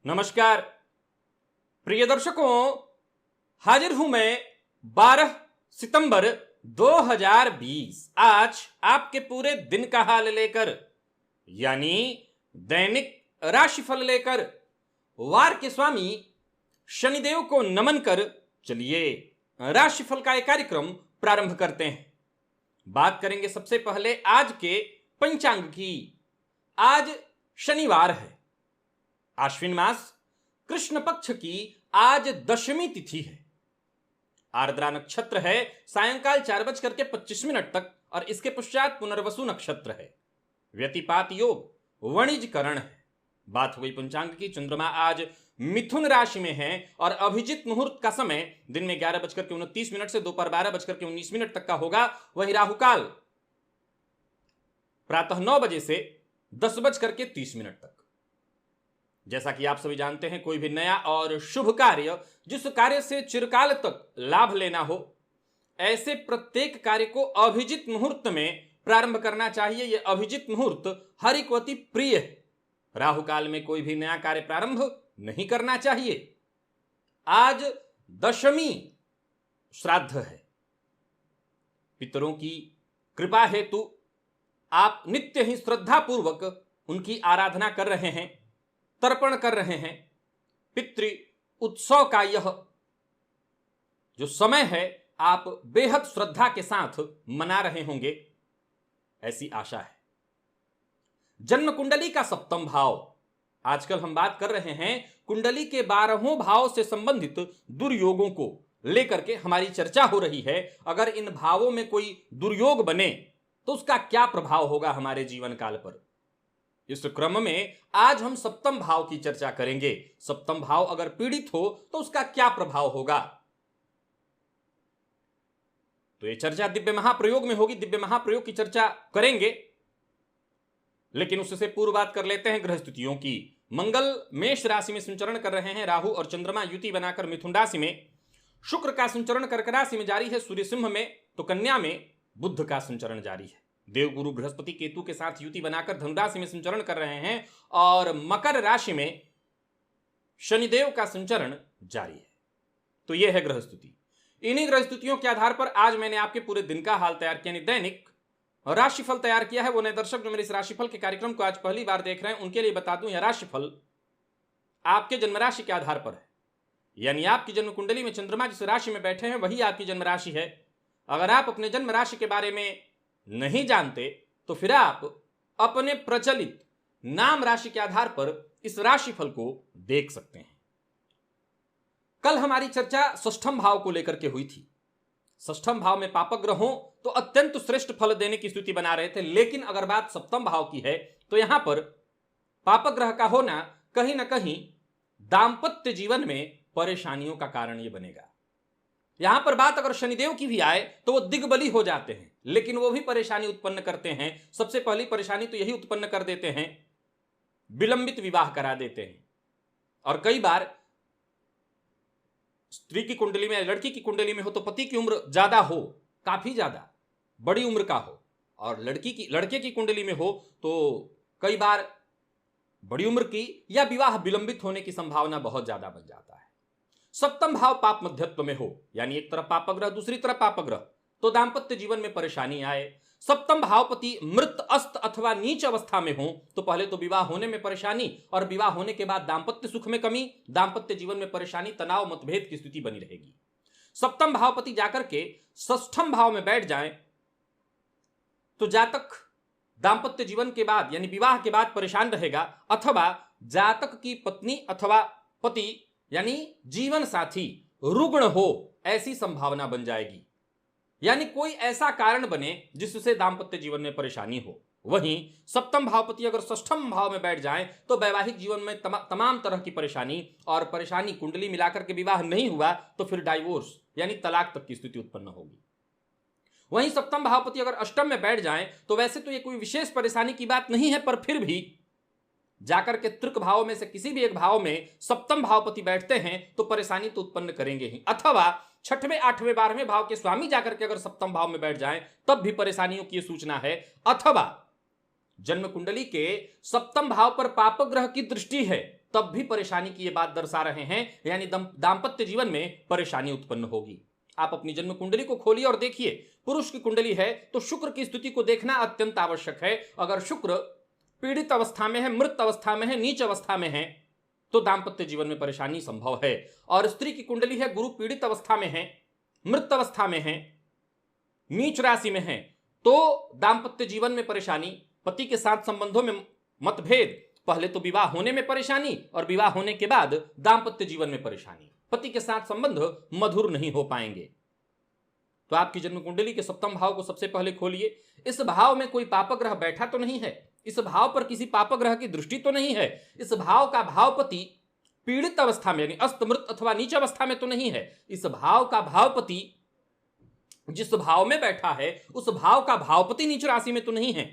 नमस्कार प्रिय दर्शकों, हाजिर हूं मैं 12 सितंबर 2020 आज आपके पूरे दिन का हाल लेकर, यानी दैनिक राशिफल लेकर। वार के स्वामी शनिदेव को नमन कर चलिए राशिफल का एक कार्यक्रम प्रारंभ करते हैं। बात करेंगे सबसे पहले आज के पंचांग की। आज शनिवार है, आश्विन मास कृष्ण पक्ष की आज दशमी तिथि है। आर्द्रा नक्षत्र है सायंकाल 4:25 तक और इसके पश्चात पुनर्वसु नक्षत्र है। व्यतिपात योग वणिजकरण है। बात हुई पंचांग की। चंद्रमा आज मिथुन राशि में है और अभिजित मुहूर्त का समय दिन में 11:29 से दोपहर 12:19 तक का होगा। वही राहुकाल प्रातः 9 बजे से 10:30 तक। जैसा कि आप सभी जानते हैं, कोई भी नया और शुभ कार्य, जिस कार्य से चिरकाल तक लाभ लेना हो, ऐसे प्रत्येक कार्य को अभिजित मुहूर्त में प्रारंभ करना चाहिए। यह अभिजित मुहूर्त हरिकवती प्रिय है। राहु काल में कोई भी नया कार्य प्रारंभ नहीं करना चाहिए। आज दशमी श्राद्ध है। पितरों की कृपा हेतु आप नित्य ही श्रद्धापूर्वक उनकी आराधना कर रहे हैं, तर्पण कर रहे हैं। पितृ उत्सव का यह जो समय है, आप बेहद श्रद्धा के साथ मना रहे होंगे, ऐसी आशा है। जन्म कुंडली का सप्तम भाव, आजकल हम बात कर रहे हैं कुंडली के 12वें भाव से संबंधित दुर्योगों को लेकर के हमारी चर्चा हो रही है। अगर इन भावों में कोई दुर्योग बने तो उसका क्या प्रभाव होगा हमारे जीवन काल पर। इस क्रम में आज हम सप्तम भाव की चर्चा करेंगे। सप्तम भाव अगर पीड़ित हो तो उसका क्या प्रभाव होगा, तो यह चर्चा दिव्य महाप्रयोग में होगी। दिव्य महाप्रयोग की चर्चा करेंगे, लेकिन उससे पूर्व बात कर लेते हैं ग्रह स्थितियों की। मंगल मेष राशि में संचरण कर रहे हैं। राहु और चंद्रमा युति बनाकर मिथुन राशि में। शुक्र का संचरण कर्क राशि में जारी है। सूर्य सिंह में तो कन्या में बुध का संचरण जारी है। देवगुरु बृहस्पति केतु के साथ युति बनाकर धनुराशि में संचरण कर रहे हैं और मकर राशि में शनिदेव का संचरण जारी है। तो यह है ग्रह स्थिति। इन्हीं ग्रह स्थितियों के आधार पर आज मैंने आपके पूरे दिन का हाल तैयार किया, यानी दैनिक राशिफल तैयार किया है। वो नए दर्शक जो मेरे इस राशिफल के कार्यक्रम को आज पहली बार देख रहे हैं, उनके लिए बता दूं, यह राशिफल आपके जन्म राशि के आधार पर है। यानी आपकी जन्म कुंडली में चंद्रमा जिस राशि में बैठे हैं वही आपकी जन्म राशि है। अगर आप अपने जन्म राशि के बारे में नहीं जानते तो फिर आप अपने प्रचलित नाम राशि के आधार पर इस राशिफल को देख सकते हैं। कल हमारी चर्चा षष्ठम भाव को लेकर के हुई थी। षष्ठम भाव में पापग्रह हो तो अत्यंत श्रेष्ठ फल देने की स्थिति बना रहे थे, लेकिन अगर बात सप्तम भाव की है तो यहां पर पापग्रह का होना कहीं ना कहीं दांपत्य जीवन में परेशानियों का कारण यह बनेगा। यहां पर बात अगर शनिदेव की भी आए तो वो दिग्बली हो जाते हैं, लेकिन वो भी परेशानी उत्पन्न करते हैं। सबसे पहली परेशानी तो यही उत्पन्न कर देते हैं, विलंबित विवाह करा देते हैं। और कई बार स्त्री की कुंडली में, लड़की की कुंडली में हो तो पति की उम्र ज्यादा हो, काफी ज्यादा बड़ी उम्र का हो, और लड़के की कुंडली में हो तो कई बार बड़ी उम्र की या विवाह विलंबित होने की संभावना बहुत ज्यादा बन जाता है। सप्तम भाव पाप मध्यत्व में हो, यानी एक तरफ पापग्रह दूसरी तरफ पापग्रह, तो दांपत्य जीवन में परेशानी आए। सप्तम भावपति मृत, अस्त अथवा नीच अवस्था में हो तो पहले तो विवाह होने में परेशानी, और विवाह होने के बाद दांपत्य सुख में कमी, दांपत्य जीवन में परेशानी, तनाव, मतभेद की स्थिति बनी रहेगी। सप्तम भावपति जाकर के षष्ठम भाव में बैठ जाए तो जातक दांपत्य जीवन के बाद यानी विवाह के बाद परेशान रहेगा, अथवा जातक की पत्नी अथवा पति यानी जीवन साथी रुग्ण हो, ऐसी संभावना बन जाएगी। यानी कोई ऐसा कारण बने जिससे दांपत्य जीवन में परेशानी हो। वहीं सप्तम भावपति अगर षष्ठम भाव में बैठ जाएं तो वैवाहिक जीवन में तमाम तरह की परेशानी, और परेशानी कुंडली मिलाकर के विवाह नहीं हुआ तो फिर डाइवोर्स यानी तलाक तक की स्थिति उत्पन्न होगी। वहीं सप्तम भावपति अगर अष्टम में बैठ जाएं तो वैसे तो ये कोई विशेष परेशानी की बात नहीं है, पर फिर भी जाकर के तृक भाव में से किसी भी एक भाव में सप्तम भावपति बैठते हैं तो परेशानी तो उत्पन्न करेंगे ही। अथवा छठवें, आठवें, 12वें भाव के स्वामी जाकर के अगर सप्तम भाव में बैठ जाएं तब भी परेशानियों की सूचना है। अथवा जन्म कुंडली के सप्तम भाव पर पापग्रह की दृष्टि है तब भी परेशानी की ये बात दर्शा रहे हैं, यानी दाम्पत्य जीवन में परेशानी उत्पन्न होगी। आप अपनी जन्म कुंडली को खोलिए और देखिए, पुरुष की कुंडली है तो शुक्र की स्थिति को देखना अत्यंत आवश्यक है। अगर शुक्र पीड़ित अवस्था में है, मृत अवस्था में है, नीच अवस्था में है, तो दाम्पत्य जीवन में परेशानी संभव है। और स्त्री की कुंडली है, गुरु पीड़ित अवस्था में है, मृत अवस्था में है, नीच राशि में है, तो दाम्पत्य जीवन में परेशानी, पति के साथ संबंधों में मतभेद, पहले तो विवाह होने में परेशानी और विवाह होने के बाद दाम्पत्य जीवन में परेशानी, पति के साथ संबंध मधुर नहीं हो पाएंगे। तो आपकी जन्म कुंडली के सप्तम भाव को सबसे पहले खोलिए। इस भाव में कोई पापग्रह बैठा तो नहीं है, इस भाव पर किसी पापग्रह की दृष्टि तो नहीं है, इस भाव का भावपति पीड़ित अवस्था में यानी अस्त, मृत अथवा नीच अवस्था में तो नहीं है, इस भाव का भावपति जिस भाव में बैठा है उस भाव का भावपति नीच राशि में तो नहीं है,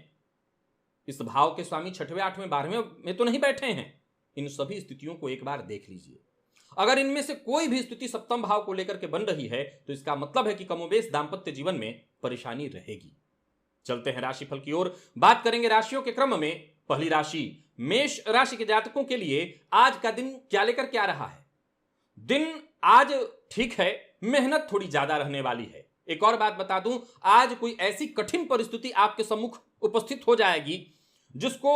इस भाव के स्वामी छठवें, आठवें, 12वें में तो नहीं बैठे हैं। इन सभी स्थितियों को एक बार देख लीजिए। अगर इनमें से कोई भी स्थिति सप्तम भाव को लेकर के बन रही है तो इसका मतलब है कि कमोबेश दाम्पत्य जीवन में परेशानी रहेगी। चलते हैं राशिफल की ओर, बात करेंगे राशियों के क्रम में। पहली राशि मेष राशि के जातकों के लिए आज का दिन क्या लेकर क्या रहा है। दिन आज ठीक है, मेहनत थोड़ी ज्यादा रहने वाली है। एक और बात बता दूं, आज कोई ऐसी कठिन परिस्थिति आपके सम्मुख उपस्थित हो जाएगी जिसको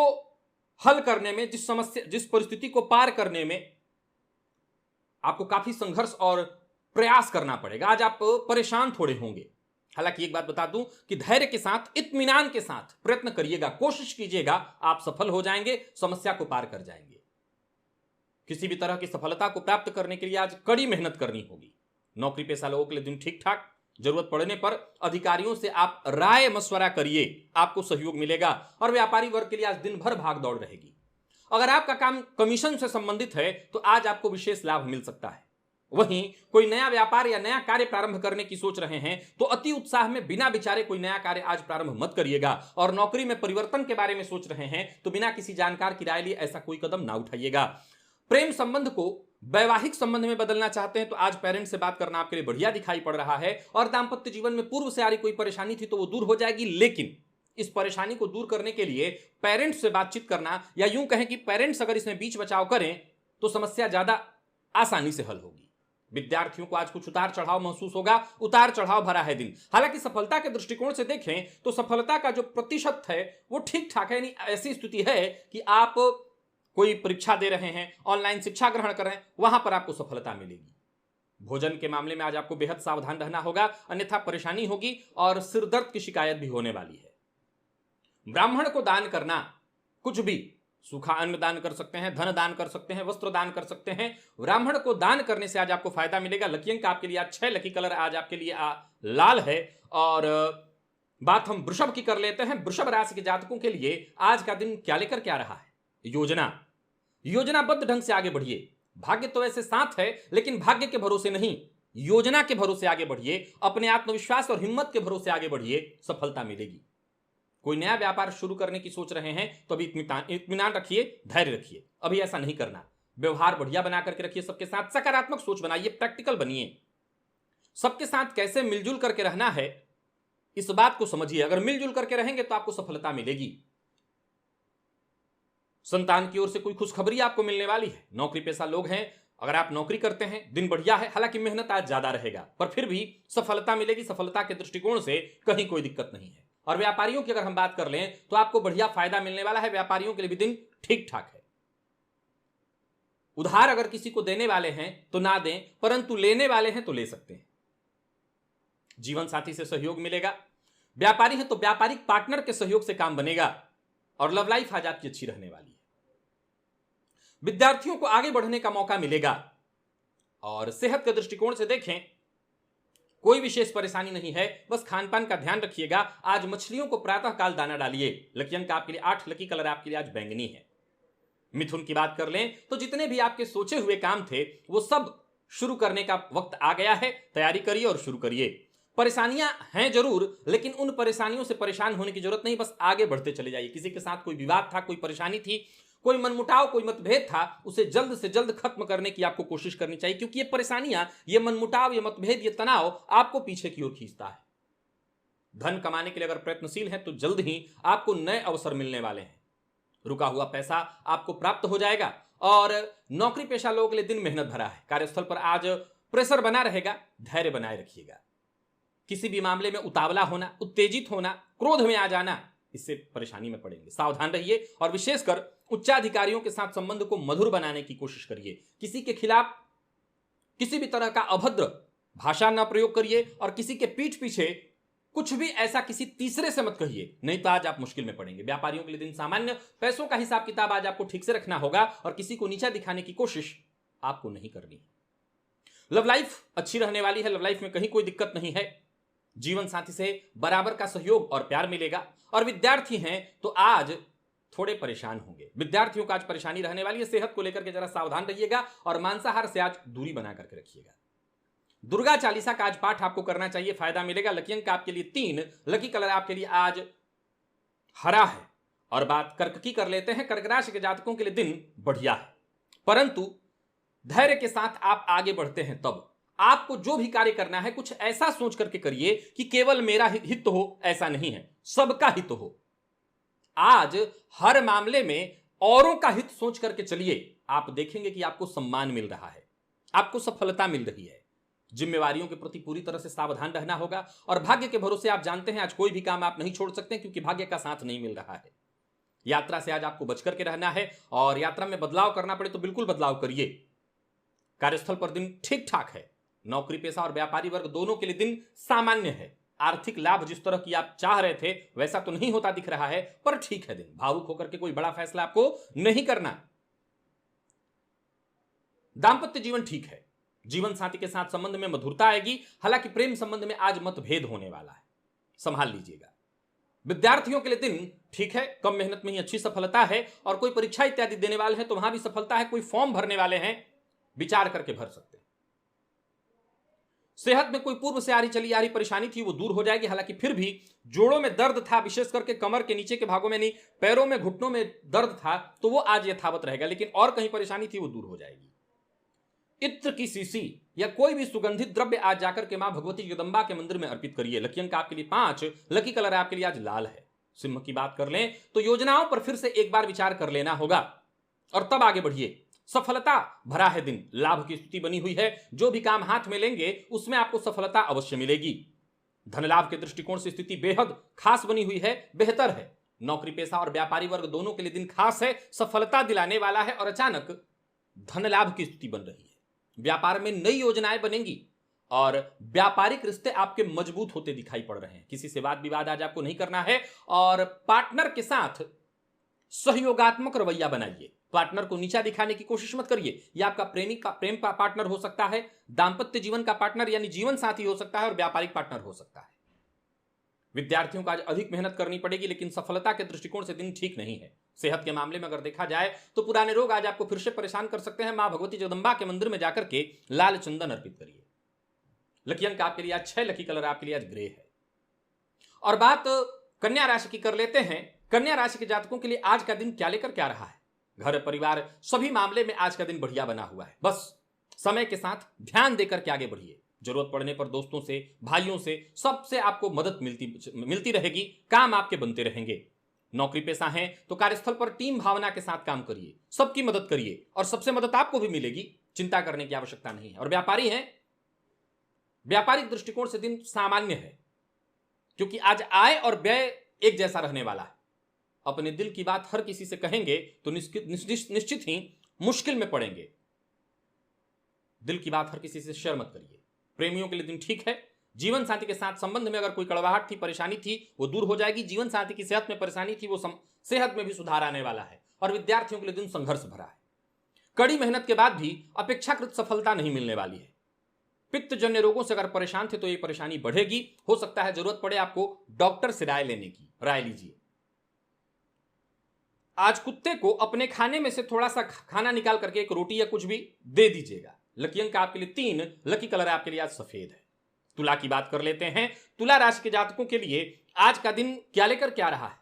हल करने में, जिस परिस्थिति को पार करने में आपको काफी संघर्ष और प्रयास करना पड़ेगा। आज आप परेशान थोड़े होंगे। हालांकि एक बात बता दूं कि धैर्य के साथ, इत्मीनान के साथ प्रयत्न करिएगा, कोशिश कीजिएगा, आप सफल हो जाएंगे, समस्या को पार कर जाएंगे। किसी भी तरह की सफलता को प्राप्त करने के लिए आज कड़ी मेहनत करनी होगी। नौकरी पेशा लोगों के लिए दिन ठीक ठाक, जरूरत पड़ने पर अधिकारियों से आप राय मशवरा करिए, आपको सहयोग मिलेगा। और व्यापारी वर्ग के लिए आज दिन भर भाग दौड़ रहेगी। अगर आपका काम कमीशन से संबंधित है तो आज आपको विशेष लाभ मिल सकता है। वहीं कोई नया व्यापार या नया कार्य प्रारंभ करने की सोच रहे हैं तो अति उत्साह में बिना विचारे कोई नया कार्य आज प्रारंभ मत करिएगा। और नौकरी में परिवर्तन के बारे में सोच रहे हैं तो बिना किसी जानकार की राय लिए ऐसा कोई कदम ना उठाइएगा। प्रेम संबंध को वैवाहिक संबंध में बदलना चाहते हैं तो आज पेरेंट्स से बात करना आपके लिए बढ़िया दिखाई पड़ रहा है। और दाम्पत्य जीवन में पूर्व से आ रही कोई परेशानी थी तो वो दूर हो जाएगी, लेकिन इस परेशानी को दूर करने के लिए पेरेंट्स से बातचीत करना, या यूं कहें कि पेरेंट्स अगर इसमें बीच बचाव करें तो समस्या ज्यादा आसानी से हल होगी। विद्यार्थियों को आज कुछ उतार चढ़ाव महसूस होगा, उतार चढ़ाव भरा है दिन। हालांकि सफलता के दृष्टिकोण से देखें तो सफलता का जो प्रतिशत है वो ठीक ठाक है। यानी ऐसी स्थिति है कि आप कोई परीक्षा दे रहे हैं, ऑनलाइन शिक्षा ग्रहण कर रहे हैं, वहां पर आपको सफलता मिलेगी। भोजन के मामले में आज आपको बेहद सावधान रहना होगा, अन्यथा परेशानी होगी और सिरदर्द की शिकायत भी होने वाली है। ब्राह्मण को दान करना, कुछ भी, सूखा अन्न दान कर सकते हैं, धन दान कर सकते हैं, वस्त्र दान कर सकते हैं। ब्राह्मण को दान करने से आज आपको फायदा मिलेगा। लकी अंक आपके लिए आज 6, लकी कलर आज आपके लिए लाल है। और बात हम वृषभ की कर लेते हैं। वृषभ राशि के जातकों के लिए आज का दिन क्या लेकर क्या रहा है। योजनाबद्ध ढंग से आगे बढ़िए। भाग्य तो वैसे साथ है, लेकिन भाग्य के भरोसे नहीं, योजना के भरोसे आगे बढ़िए। अपने आत्मविश्वास और हिम्मत के भरोसे आगे बढ़िए, सफलता मिलेगी। कोई नया व्यापार शुरू करने की सोच रहे हैं तो अभी इत्मीनान रखिए, धैर्य रखिए, अभी ऐसा नहीं करना। व्यवहार बढ़िया बना करके रखिए, सबके साथ सकारात्मक सोच बनाइए, प्रैक्टिकल बनिए। सबके साथ कैसे मिलजुल करके रहना है इस बात को समझिए। अगर मिलजुल करके रहेंगे तो आपको सफलता मिलेगी। संतान की ओर से कोई खुशखबरी आपको मिलने वाली है। नौकरी पेशा लोग हैं, अगर आप नौकरी करते हैं दिन बढ़िया है। हालांकि मेहनत आज ज्यादा रहेगा पर फिर भी सफलता मिलेगी। सफलता के दृष्टिकोण से कहीं कोई दिक्कत नहीं है। और व्यापारियों की अगर हम बात कर लें तो आपको बढ़िया फायदा मिलने वाला है। व्यापारियों के लिए भी दिन ठीक ठाक है। उधार अगर किसी को देने वाले हैं तो ना दें, परंतु लेने वाले हैं तो ले सकते हैं। जीवन साथी से सहयोग मिलेगा। व्यापारी है तो व्यापारिक पार्टनर के सहयोग से काम बनेगा। और लव लाइफ आज आपकी अच्छी रहने वाली है। विद्यार्थियों को आगे बढ़ने का मौका मिलेगा। और सेहत के दृष्टिकोण से देखें, कोई विशेष परेशानी नहीं है, बस खान पान का ध्यान रखिएगा। आज मछलियों को प्रातः काल दाना डालिए। लकी अंक आपके लिए 8, लकी कलर आपके लिए आज बैंगनी है। मिथुन की बात कर लें तो जितने भी आपके सोचे हुए काम थे वो सब शुरू करने का वक्त आ गया है। तैयारी करिए और शुरू करिए। परेशानियां हैं जरूर, लेकिन उन परेशानियों से परेशान होने की जरूरत नहीं, बस आगे बढ़ते चले जाइए। किसी के साथ कोई विवाद था, कोई परेशानी थी, कोई मनमुटाव, कोई मतभेद था, उसे जल्द से जल्द खत्म करने की आपको कोशिश करनी चाहिए। क्योंकि ये परेशानियां, ये मनमुटाव, ये मतभेद, ये तनाव आपको पीछे की ओर खींचता है। धन कमाने के लिए अगर प्रयत्नशील हैं तो जल्द ही आपको नए अवसर मिलने वाले हैं। रुका हुआ पैसा आपको प्राप्त हो जाएगा। और नौकरी पेशा लोगों के लिए दिन मेहनत भरा है। कार्यस्थल पर आज प्रेशर बना रहेगा, धैर्य बनाए रखिएगा। किसी भी मामले में उतावला होना, उत्तेजित होना, क्रोध में आ जाना, इससे परेशानी में पड़ेंगे। सावधान रहिए और विशेषकर उच्चाधिकारियों के साथ संबंध को मधुर बनाने की कोशिश करिए। किसी के खिलाफ किसी भी तरह का अभद्र भाषा न प्रयोग करिए और किसी के पीठ पीछे कुछ भी ऐसा किसी तीसरे से मत कहिए, नहीं तो आज आप मुश्किल में पड़ेंगे। व्यापारियों के लिए दिन सामान्य, पैसों का हिसाब किताब आज आपको ठीक से रखना होगा और किसी को नीचा दिखाने की कोशिश आपको नहीं करनी है। लव लाइफ अच्छी रहने वाली है, लव लाइफ में कहीं कोई दिक्कत नहीं है। जीवन साथी से बराबर का सहयोग और प्यार मिलेगा। और विद्यार्थी हैं तो आज थोड़े परेशान होंगे। विद्यार्थियों का आज परेशानी रहने वाली है। सेहत को लेकर के जरा सावधान रहिएगा और मांसाहार से आज दूरी बना करके रखिएगा। दुर्गा चालीसा का आज पाठ आपको करना चाहिए, फायदा मिलेगा। लकी अंक आपके लिए 3, लकी कलर आपके लिए आज हरा है। और बात कर्क की कर लेते हैं। कर्क राशि के जातकों के लिए दिन बढ़िया है, परंतु धैर्य के साथ आप आगे बढ़ते हैं तब आपको जो भी कार्य करना है कुछ ऐसा सोच करके करिए कि केवल मेरा हित हो, ऐसा नहीं है, सबका हित हो। आज हर मामले में औरों का हित सोच करके चलिए, आप देखेंगे कि आपको सम्मान मिल रहा है, आपको सफलता मिल रही है। जिम्मेवारियों के प्रति पूरी तरह से सावधान रहना होगा और भाग्य के भरोसे आप जानते हैं आज कोई भी काम आप नहीं छोड़ सकते क्योंकि भाग्य का साथ नहीं मिल रहा है। यात्रा से आज आपको बच करके रहना है और यात्रा में बदलाव करना पड़े तो बिल्कुल बदलाव करिए। कार्यस्थल पर दिन ठीक ठाक है। नौकरी पेशा और व्यापारी वर्ग दोनों के लिए दिन सामान्य है। आर्थिक लाभ जिस तरह की आप चाह रहे थे वैसा तो नहीं होता दिख रहा है, पर ठीक है दिन। भावुक होकर के कोई बड़ा फैसला आपको नहीं करना। दांपत्य जीवन ठीक है। जीवन साथी के साथ संबंध में मधुरता आएगी। हालांकि प्रेम संबंध में आज मतभेद होने वाला है, संभाल लीजिएगा। विद्यार्थियों के लिए दिन ठीक है, कम मेहनत में ही अच्छी सफलता है। और कोई परीक्षा इत्यादि देने वाले हैं तो वहां भी सफलता है। कोई फॉर्म भरने वाले हैं, विचार करके भर सकते हैं। सेहत में कोई पूर्व से आ रही चली आ रही परेशानी थी वो दूर हो जाएगी। हालांकि फिर भी जोड़ों में दर्द था, विशेष करके कमर के नीचे के भागों में, नहीं पैरों में, घुटनों में दर्द था, तो वो आज यथावत रहेगा। लेकिन और कहीं परेशानी थी वो दूर हो जाएगी। इत्र की सीसी या कोई भी सुगंधित द्रव्य आज जाकर के मां भगवती जगदंबा के मंदिर में अर्पित करिए। लकी अंक आपके लिए 5, लकी कलर आपके लिए आज लाल है। सिंह की बात कर लें तो योजनाओं पर फिर से एक बार विचार कर लेना होगा और तब आगे बढ़िए। सफलता भरा है दिन, लाभ की स्थिति बनी हुई है। जो भी काम हाथ में लेंगे उसमें आपको सफलता अवश्य मिलेगी। धन लाभ के दृष्टिकोण से स्थिति बेहद खास बनी हुई है, बेहतर है। नौकरी पेशा और व्यापारी वर्ग दोनों के लिए दिन खास है, सफलता दिलाने वाला है और अचानक धन लाभ की स्थिति बन रही है। व्यापार में नई योजनाएं बनेंगी और व्यापारिक रिश्ते आपके मजबूत होते दिखाई पड़ रहे हैं। किसी से वाद विवाद आज आपको नहीं करना है और पार्टनर के साथ सहयोगात्मक रवैया बनाइए। पार्टनर को नीचा दिखाने की कोशिश मत करिए। यह आपका प्रेम का पार्टनर हो सकता है, दांपत्य जीवन का पार्टनर यानी जीवन साथी हो सकता है और व्यापारिक पार्टनर हो सकता है। विद्यार्थियों को आज अधिक मेहनत करनी पड़ेगी, लेकिन सफलता के दृष्टिकोण से दिन ठीक नहीं है। सेहत के मामले में अगर देखा जाए तो पुराने रोग आज आपको फिर से परेशान कर सकते हैं। मां भगवती जगदंबा के मंदिर में जाकर के लाल चंदन अर्पित करिए। लकी अंक आपके लिए आज 6, लकी कलर आपके लिए आज ग्रे है। और बात कन्या राशि की कर लेते हैं। कन्या राशि के जातकों के लिए आज का दिन क्या लेकर क्या रहा है। घर परिवार सभी मामले में आज का दिन बढ़िया बना हुआ है। बस समय के साथ ध्यान देकर के आगे बढ़िए। जरूरत पड़ने पर दोस्तों से, भाइयों से, सबसे आपको मदद मिलती रहेगी। काम आपके बनते रहेंगे। नौकरी पेशा हैं तो कार्यस्थल पर टीम भावना के साथ काम करिए, सबकी मदद करिए और सबसे मदद आपको भी मिलेगी, चिंता करने की आवश्यकता नहीं है। और व्यापारी हैं, व्यापारिक दृष्टिकोण से दिन सामान्य है क्योंकि आज आय और व्यय एक जैसा रहने वाला है। अपने दिल की बात हर किसी से कहेंगे तो निश्चित ही मुश्किल में पड़ेंगे। दिल की बात हर किसी से शेयर मत करिए। प्रेमियों के लिए दिन ठीक है। जीवन साथी के साथ संबंध में अगर कोई कड़वाहट थी, परेशानी थी, वो दूर हो जाएगी। जीवन साथी की सेहत में परेशानी थी, वो सेहत में भी सुधार आने वाला है। और विद्यार्थियों के लिए दिन संघर्ष भरा है। कड़ी मेहनत के बाद भी अपेक्षाकृत सफलता नहीं मिलने वाली है। पित्तजन्य रोगों से अगर परेशान थे तो ये परेशानी बढ़ेगी। हो सकता है जरूरत पड़े आपको डॉक्टर से राय लेने की, राय लीजिए। आज कुत्ते को अपने खाने में से थोड़ा सा खाना निकाल करके एक रोटी या कुछ भी दे दीजिएगा। लकी अंक आपके लिए 3, लकी कलर आपके लिए आज सफेद है। तुला की बात कर लेते हैं। तुला राशि के जातकों के लिए आज का दिन क्या लेकर क्या रहा है।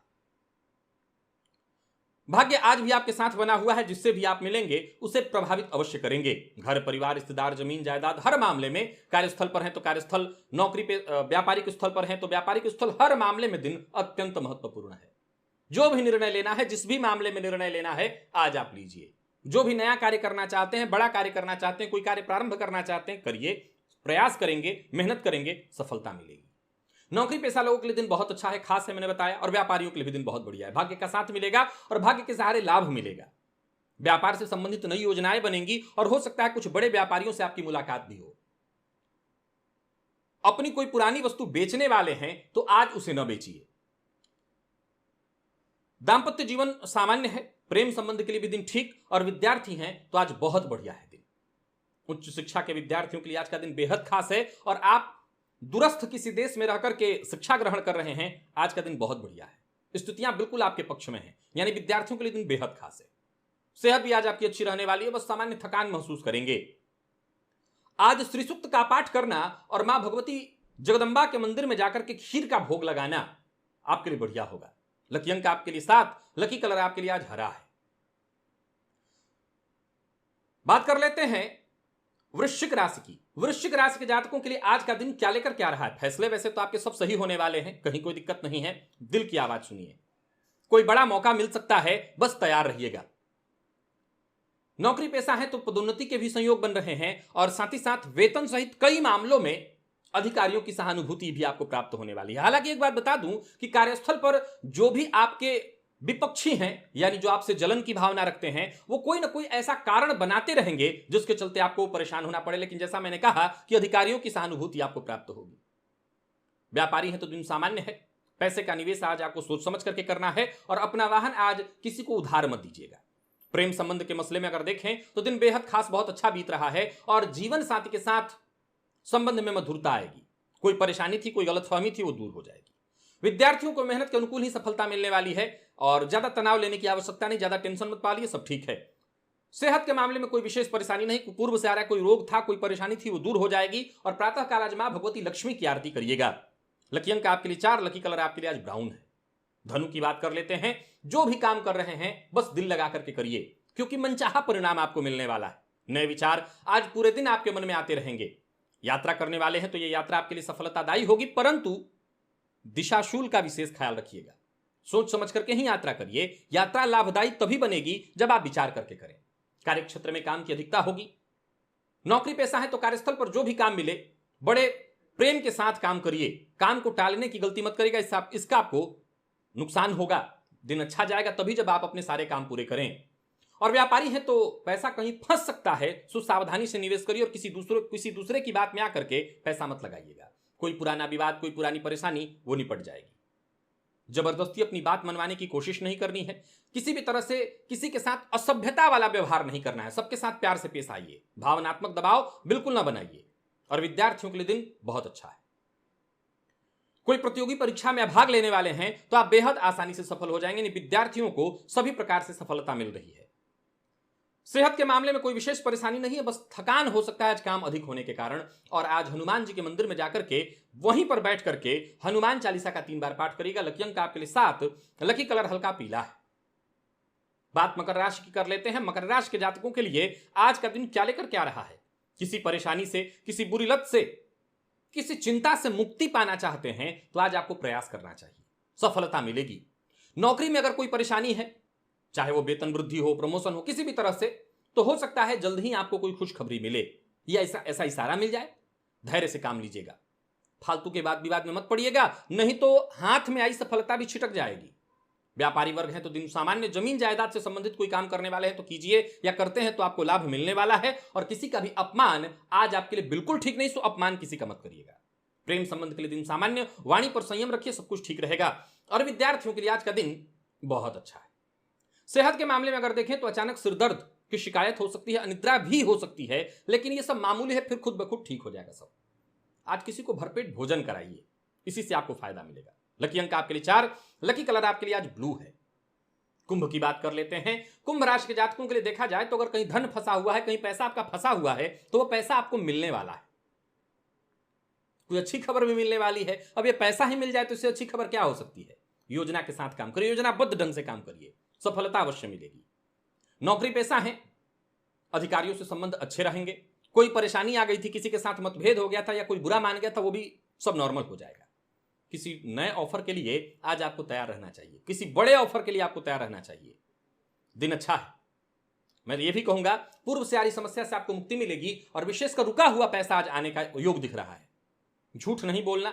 भाग्य आज भी आपके साथ बना हुआ है। जिससे भी आप मिलेंगे उसे प्रभावित अवश्य करेंगे। घर परिवार, रिश्तेदार, जमीन जायदाद, हर मामले में। कार्यस्थल पर हैं तो कार्यस्थल, नौकरी पे व्यापारिक स्थल पर हैं तो व्यापारिक स्थल, हर मामले में दिन अत्यंत महत्वपूर्ण है। जो भी निर्णय लेना है, जिस भी मामले में निर्णय लेना है, आज आप लीजिए। जो भी नया कार्य करना चाहते हैं, बड़ा कार्य करना चाहते हैं, कोई कार्य प्रारंभ करना चाहते हैं, करिए, प्रयास करेंगे, मेहनत करेंगे, सफलता मिलेगी। नौकरी पेशा लोगों के लिए दिन बहुत अच्छा है, खास है, मैंने बताया। और व्यापारियों के लिए भी दिन बहुत बढ़िया है, भाग्य का साथ मिलेगा और भाग्य के सहारे लाभ मिलेगा। व्यापार से संबंधित नई योजनाएं बनेंगी और हो सकता है कुछ बड़े व्यापारियों से आपकी मुलाकात भी हो। अपनी कोई पुरानी वस्तु बेचने वाले हैं तो आज उसे न बेचिए। दांपत्य जीवन सामान्य है, प्रेम संबंध के लिए भी दिन ठीक, और विद्यार्थी हैं तो आज बहुत बढ़िया है दिन। उच्च शिक्षा के विद्यार्थियों के लिए आज का दिन बेहद खास है, और आप दूरस्थ किसी देश में रहकर के शिक्षा ग्रहण कर रहे हैं, आज का दिन बहुत बढ़िया है। स्थितियां बिल्कुल आपके पक्ष में हैं, यानी विद्यार्थियों के लिए दिन बेहद खास है। सेहत भी आज आपकी अच्छी रहने वाली है, बस सामान्य थकान महसूस करेंगे। आज श्री सूक्त का पाठ करना और मां भगवती जगदंबा के मंदिर में जाकर के खीर का भोग लगाना आपके लिए बढ़िया होगा। लकी अंक आपके लिए 7, लकी कलर आपके लिए आज हरा है। बात कर लेते हैं वृश्चिक राशि की। वृश्चिक राशि के जातकों के लिए आज का दिन क्या लेकर क्या रहा है। फैसले वैसे तो आपके सब सही होने वाले हैं, कहीं कोई दिक्कत नहीं है। दिल की आवाज सुनिए, कोई बड़ा मौका मिल सकता है, बस तैयार रहिएगा। नौकरी पेशा है तो पदोन्नति के भी संयोग बन रहे हैं, और साथ ही साथ वेतन सहित कई मामलों में अधिकारियों की सहानुभूति भी आपको प्राप्त होने वाली है। हालांकि एक बात बता दूं कि कार्यस्थल पर जो भी आपके विपक्षी हैं, यानी जो आपसे जलन की भावना रखते हैं, वो कोई ना कोई ऐसा कारण बनाते रहेंगे जिसके चलते आपको परेशान होना पड़े। लेकिन जैसा मैंने कहा कि अधिकारियों की सहानुभूति आपको प्राप्त होगी। व्यापारी हैं तो दिन सामान्य है, पैसे का निवेश आज आपको सोच समझ करके करना है, और अपना वाहन आज किसी को उधार मत दीजिएगा। प्रेम संबंध के मसले में अगर देखें तो दिन बेहद खास, बहुत अच्छा बीत रहा है, और जीवन साथी के साथ संबंध में मधुरता आएगी। कोई परेशानी थी, कोई गलतफहमी थी, वो दूर हो जाएगी। विद्यार्थियों को मेहनत के अनुकूल ही सफलता मिलने वाली है, और ज्यादा तनाव लेने की आवश्यकता नहीं, ज्यादा टेंशन मत पालिए, सब ठीक है। सेहत के मामले में कोई विशेष परेशानी नहीं, पूर्व से आ रहा है कोई रोग था, कोई परेशानी थी, वो दूर हो जाएगी। और प्रातः काल आज मां भगवती लक्ष्मी की आरती करिएगा। लकी अंक आपके लिए 4, लकी कलर आपके लिए आज ब्राउन है। धनु की बात कर लेते हैं। जो भी काम कर रहे हैं बस दिल लगा करके करिए, क्योंकि मनचाहा परिणाम आपको मिलने वाला है। नए विचार आज पूरे दिन आपके मन में आते रहेंगे। यात्रा करने वाले हैं तो यह यात्रा आपके लिए सफलतादायी होगी, परंतु दिशाशूल का विशेष ख्याल रखिएगा। सोच समझ करके ही यात्रा करिए। यात्रा लाभदायी तभी बनेगी जब आप विचार करके करें। कार्यक्षेत्र में काम की अधिकता होगी। नौकरी पेशा है तो कार्यस्थल पर जो भी काम मिले बड़े प्रेम के साथ काम करिए। काम को टालने की गलती मत करिएगा, इसका आपको नुकसान होगा। दिन अच्छा जाएगा तभी जब आप अपने सारे काम पूरे करें। और व्यापारी है तो पैसा कहीं फंस सकता है, सो सावधानी से निवेश करिए, और किसी दूसरे की बात में आकर के पैसा मत लगाइएगा। कोई पुराना विवाद, कोई पुरानी परेशानी, वो निपट जाएगी। जबरदस्ती अपनी बात मनवाने की कोशिश नहीं करनी है। किसी भी तरह से किसी के साथ असभ्यता वाला व्यवहार नहीं करना है। सबके साथ प्यार से पेश आइए। भावनात्मक दबाव बिल्कुल ना बनाइए। और विद्यार्थियों के लिए दिन बहुत अच्छा है। कोई प्रतियोगी परीक्षा में भाग लेने वाले हैं तो आप बेहद आसानी से सफल हो जाएंगे। विद्यार्थियों को सभी प्रकार से सफलता मिल रही है। सेहत के मामले में कोई विशेष परेशानी नहीं है, बस थकान हो सकता है आज काम अधिक होने के कारण। और आज हनुमान जी के मंदिर में जाकर के वहीं पर बैठ करके हनुमान चालीसा का 3 बार पाठ करिएगा। लकी अंक आपके लिए 7, लकी कलर हल्का पीला है। बात मकर राशि की कर लेते हैं। मकर राशि के जातकों के लिए आज का दिन क्या लेकर क्या रहा है। किसी परेशानी से, किसी बुरी लत से, किसी चिंता से मुक्ति पाना चाहते हैं तो आज आपको प्रयास करना चाहिए, सफलता मिलेगी। नौकरी में अगर कोई परेशानी है, चाहे वो वेतन वृद्धि हो, प्रमोशन हो, किसी भी तरह से, तो हो सकता है जल्द ही आपको कोई खुशखबरी मिले या ऐसा इशारा मिल जाए। धैर्य से काम लीजिएगा। फालतू के बात विवाद में मत पड़िएगा, नहीं तो हाथ में आई सफलता भी छिटक जाएगी। व्यापारी वर्ग है तो दिन सामान्य। जमीन जायदाद से संबंधित कोई काम करने वाले हैं तो कीजिए, या करते हैं तो आपको लाभ मिलने वाला है। और किसी का भी अपमान आज आपके लिए बिल्कुल ठीक नहीं, सो अपमान किसी का मत करिएगा। प्रेम संबंध के लिए दिन सामान्य। वाणी पर संयम रखिए, सब कुछ ठीक रहेगा। और विद्यार्थियों के लिए आज का दिन बहुत अच्छा है। सेहत के मामले में अगर देखें तो अचानक सिरदर्द की शिकायत हो सकती है, अनिद्रा भी हो सकती है, लेकिन यह सब मामूली है, फिर खुद ब खुद ठीक हो जाएगा सब। आज किसी को भरपेट भोजन कराइए, इसी से आपको फायदा मिलेगा। लकी अंक आपके लिए 4, लकी कलर आपके लिए आज ब्लू है। कुंभ की बात कर लेते हैं। कुंभ राशि के जातकों के लिए देखा जाए तो अगर कहीं धन फंसा हुआ है, कहीं पैसा आपका फंसा हुआ है, तो वह पैसा आपको मिलने वाला है। कोई अच्छी खबर भी मिलने वाली है। अब यह पैसा ही मिल जाए तो इससे अच्छी खबर क्या हो सकती है। योजना के साथ काम करिए, योजनाबद्ध ढंग से काम करिए, सफलता अवश्य मिलेगी। नौकरी पेशा है, अधिकारियों से संबंध अच्छे रहेंगे। कोई परेशानी आ गई थी, किसी के साथ मतभेद हो गया था या कोई बुरा मान गया था, वो भी सब नॉर्मल हो जाएगा। किसी नए ऑफर के लिए आज आपको तैयार रहना चाहिए। किसी बड़े ऑफर के लिए आपको तैयार रहना चाहिए। दिन अच्छा है। मैं ये भी कहूंगा पूर्व से आ रही समस्या से आपको मुक्ति मिलेगी और विशेषकर रुका हुआ पैसा आज आने का योग दिख रहा है। झूठ नहीं बोलना।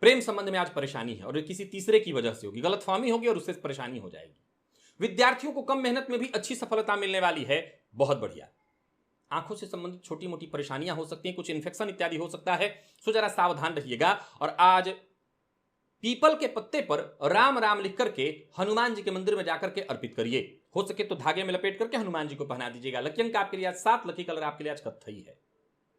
प्रेम संबंध में आज परेशानी है और किसी तीसरे की वजह से होगी, गलतफहमी होगी और उससे परेशानी हो जाएगी। विद्यार्थियों को कम मेहनत में भी अच्छी सफलता मिलने वाली है, बहुत बढ़िया। आंखों से संबंधित छोटी मोटी परेशानियां हो सकती हैं, कुछ इन्फेक्शन इत्यादि हो सकता है, सो जरा सावधान रहिएगा। और आज पीपल के पत्ते पर राम राम लिख करके हनुमान जी के मंदिर में जाकर के अर्पित करिए। हो सके तो धागे में लपेट करके हनुमान जी को पहना दीजिएगा। लकी अंक आपके लिए आज 7, लकी कलर आपके लिए आज कत्थई है।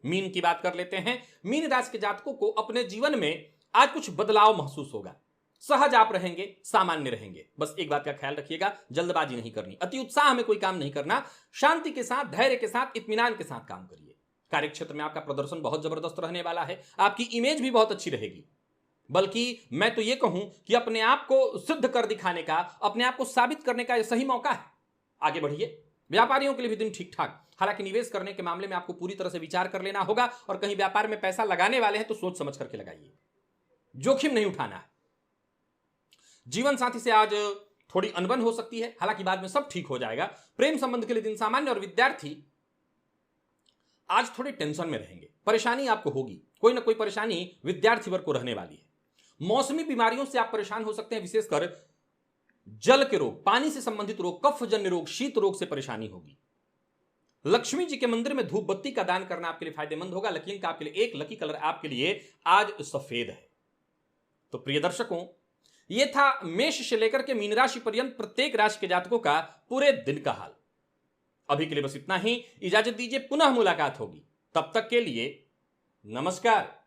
मीन की बात कर लेते हैं। मीन राशि के जातकों को अपने जीवन में आज कुछ बदलाव महसूस होगा। सहज आप रहेंगे, सामान्य रहेंगे। बस एक बात का ख्याल रखिएगा, जल्दबाजी नहीं करनी, अति उत्साह में कोई काम नहीं करना। शांति के साथ, धैर्य के साथ, इत्मीनान के साथ काम करिए। कार्यक्षेत्र में आपका प्रदर्शन बहुत जबरदस्त रहने वाला है, आपकी इमेज भी बहुत अच्छी रहेगी। बल्कि मैं तो ये कहूं कि अपने आप को सिद्ध कर दिखाने का, अपने आप को साबित करने का यह सही मौका है। आगे बढ़िए। व्यापारियों के लिए भी दिन ठीक ठाक, हालांकि निवेश करने के मामले में आपको पूरी तरह से विचार कर लेना होगा और कहीं व्यापार में पैसा लगाने वाले हैं तो सोच समझ करके लगाइए, जोखिम नहीं उठाना है। जीवन साथी से आज थोड़ी अनबन हो सकती है, हालांकि बाद में सब ठीक हो जाएगा। प्रेम संबंध के लिए दिन सामान्य और विद्यार्थी आज थोड़े टेंशन में रहेंगे, परेशानी आपको होगी, कोई ना कोई परेशानी विद्यार्थी वर्ग को रहने वाली है। मौसमी बीमारियों से आप परेशान हो सकते हैं, विशेषकर जल के रोग, पानी से संबंधित रोग, कफजन्य रोग, शीत रोग से परेशानी होगी। लक्ष्मी जी के मंदिर में धूप बत्ती का दान करना आपके लिए फायदेमंद होगा। लकी अंक आपके लिए 1, लकी कलर आपके लिए आज सफेद है। तो प्रिय दर्शकों, यह था मेष से लेकर के मीन राशि पर्यंत प्रत्येक राशि के जातकों का पूरे दिन का हाल। अभी के लिए बस इतना ही, इजाजत दीजिए, पुनः मुलाकात होगी। तब तक के लिए नमस्कार।